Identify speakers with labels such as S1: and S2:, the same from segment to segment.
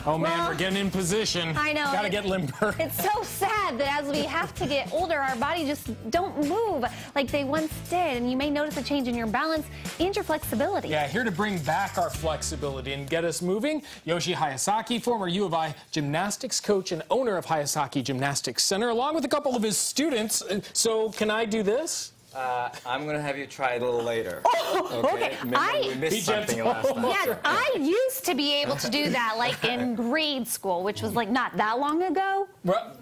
S1: Oh man, we're getting in position.
S2: I know.
S1: Gotta get limber.
S2: It's so sad that as we have to get older, our body just don't move like they once did. And you may notice a change in your balance and your flexibility.
S1: Yeah, here to bring back our flexibility and get us moving, Yoshi Hayasaki, former U of I gymnastics coach and owner of Hayasaki Gymnastics Center, along with a couple of his students. So can I do this?
S3: I'm going to have you try it a little later.
S2: Oh, okay.
S3: Maybe we missed something last time.
S2: Yes, I used to be able to do that like in grade school, which was like not that long ago.
S1: Well,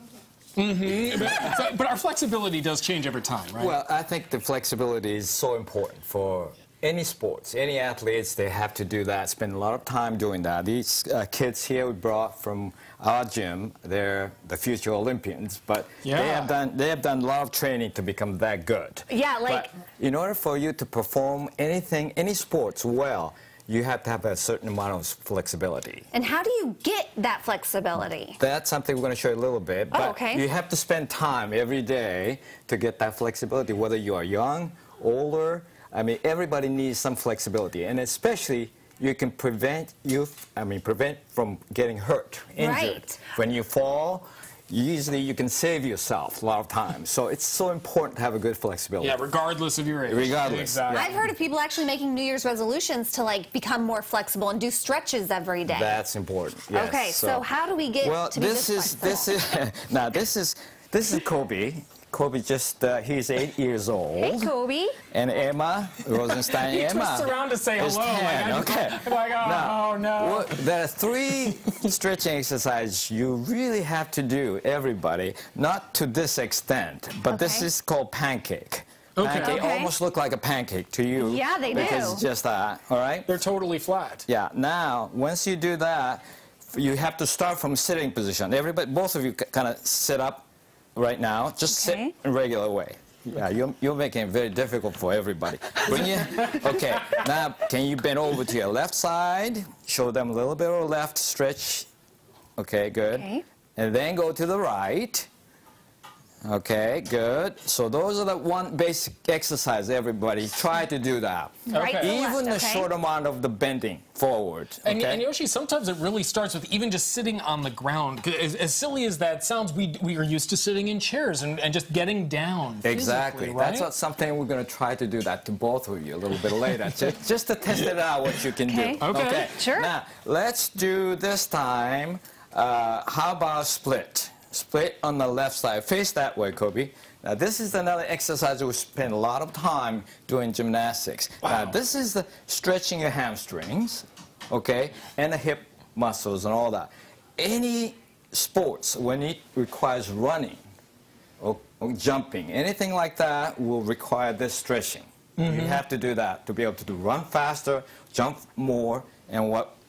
S1: but our flexibility does change over time, right?
S3: Well, I think the flexibility is so important for any sports. Any athletes, they have to do that, spend a lot of time doing that. These kids here we brought from our gym, they're the future Olympians, but they have done a lot of training to become that good.
S2: Yeah, like...
S3: But in order for you to perform any sports well, you have to have a certain amount of flexibility.
S2: And how do you get that flexibility?
S3: That's something we're going to show you a little bit. But
S2: okay.
S3: You have to spend time every day to get that flexibility, whether you are young, older. I mean, everybody needs some flexibility, and especially you can prevent from getting hurt, injured.
S2: Right.
S3: When you fall, usually you can save yourself a lot of times. So it's so important to have a good flexibility.
S1: Yeah, regardless of your age.
S3: Regardless.
S1: Exactly.
S2: I've heard of people actually making New Year's resolutions to like become more flexible and do stretches every day.
S3: That's important. Yes.
S2: Okay, so how do we get to be this flexible?
S3: Now this is Kobe. Kobe he's 8 years old.
S2: Hey, Kobe.
S3: And Emma Rosenstein.
S1: He twists around to say hello.
S3: 10. Okay.
S1: Like, oh,
S3: now,
S1: no.
S3: Well, there are 3 stretching exercises you really have to do, everybody. Not to this extent, but this is called pancake. Pancake almost look like a pancake to you.
S2: Yeah, they do.
S3: Because it's just that, all right?
S1: They're totally flat.
S3: Yeah. Now, once you do that, you have to start from sitting position. Everybody, both of you kind of sit up. Right now, just sit in a regular way. Yeah, you're making it very difficult for everybody. Okay, now can you bend over to your left side? Show them a little bit of left stretch. Okay, good. Okay. And then go to the right. Okay, good. So those are the one basic exercise, everybody. Try to do that.
S1: Okay.
S3: Even a short amount of the bending forward.
S1: And Yoshi, sometimes it really starts with even just sitting on the ground. As silly as that sounds, we are used to sitting in chairs and just getting down.
S3: Exactly.
S1: Right?
S3: That's something we're going to try to do that to both of you a little bit later. just to test it out what you can do.
S1: Okay.
S2: Sure.
S3: Now, let's do this time, how about split? Split on the left side. Face that way, Kobe. Now, this is another exercise we spend a lot of time doing gymnastics.
S1: Wow.
S3: Now, this is the stretching your hamstrings, okay, and the hip muscles and all that. Any sports, when it requires running or jumping, anything like that will require this stretching. You have to do that to be able to run faster, jump more, and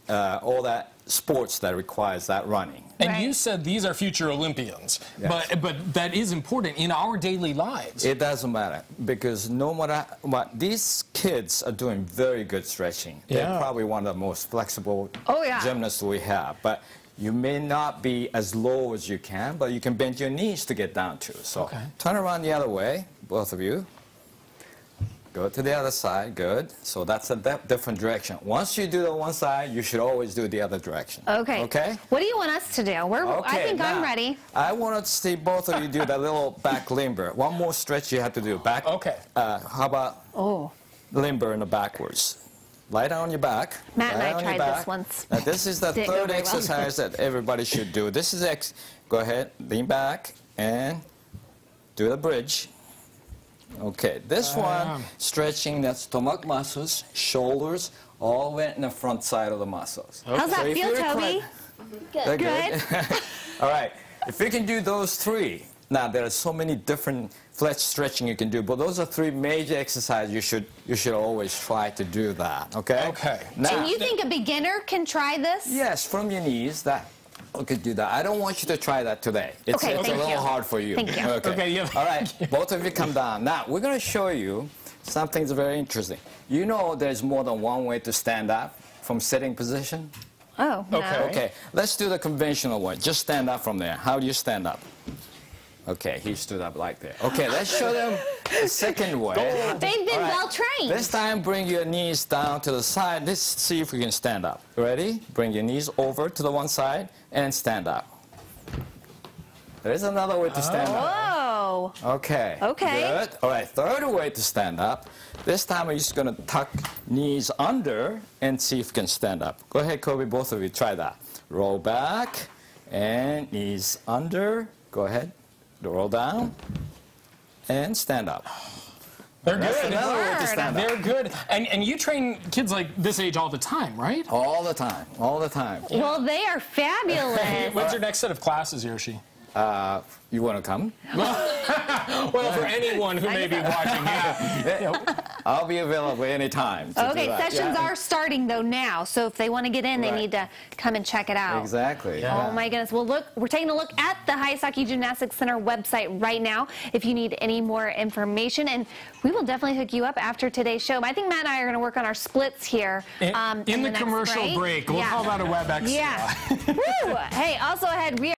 S3: all that sports that requires that running.
S1: And you said these are future Olympians, but that is important in our daily lives.
S3: It doesn't matter, because no matter what, these kids are doing very good stretching. They're probably one of the most flexible gymnasts we have. But you may not be as low as you can, but you can bend your knees to get down to. So turn around the other way, both of you. Go to the other side, good. So that's a different direction. Once you do the one side, you should always do the other direction. Okay. Okay?
S2: What do you want us to do? I think I'm ready.
S3: I want to see both of you do that little back limber. One more stretch you have to do. Back.
S1: Okay.
S3: How about limber in the backwards? Lie down on your back.
S2: Matt and I tried this once.
S3: Now, this is the third exercise that everybody should do. This is go ahead, lean back, and do the bridge. Okay, this one, stretching the stomach muscles, shoulders, all the way in the front side of the muscles.
S2: How's that feel, Toby?
S3: Good. All right, if you can do those 3, now there are so many different flex stretching you can do, but those are 3 major exercises you should always try to do that, okay?
S1: Okay.
S3: Now,
S2: and you think a beginner can try this?
S3: Yes, from your knees, we could do that. I don't want you to try that today. It's a little hard for you.
S2: Thank you.
S3: Okay. All right, both of you come down. Now, we're going to show you something that's very interesting. You know there's more than one way to stand up from sitting position?
S2: Oh, no.
S3: Okay, let's do the conventional way. Just stand up from there. How do you stand up? Okay, he stood up like that. Okay, let's show them the second way.
S2: They've been well trained.
S3: This time, bring your knees down to the side. Let's see if we can stand up. Ready? Bring your knees over to the one side and stand up. There's another way to stand up.
S2: Whoa.
S3: Okay.
S2: Okay.
S3: Good. All right, third way to stand up. This time, we're just going to tuck knees under and see if you can stand up. Go ahead, Kobe, both of you, try that. Roll back and knees under. Go ahead. Roll down and stand up.
S1: They're
S3: That's
S1: good.
S3: another way to stand up.
S1: They're good. And you train kids like this age all the time, right?
S3: All the time. All the time.
S2: Well, they are fabulous.
S1: When's your next set of classes, Yoshi?
S3: You want to come?
S1: Well, for anyone who may be watching, yeah.
S3: I'll be available anytime.
S2: Okay, sessions are starting though now, so if they want to get in, they need to come and check it out.
S3: Exactly.
S2: Oh my goodness. Well, look, we're taking a look at the Hayasaki Gymnastics Center website right now if you need any more information, and we will definitely hook you up after today's show. But I think Matt and I are going to work on our splits here.
S1: In the
S2: next
S1: commercial break. We'll call that a web extra.
S2: Yeah. Woo! Hey, also ahead,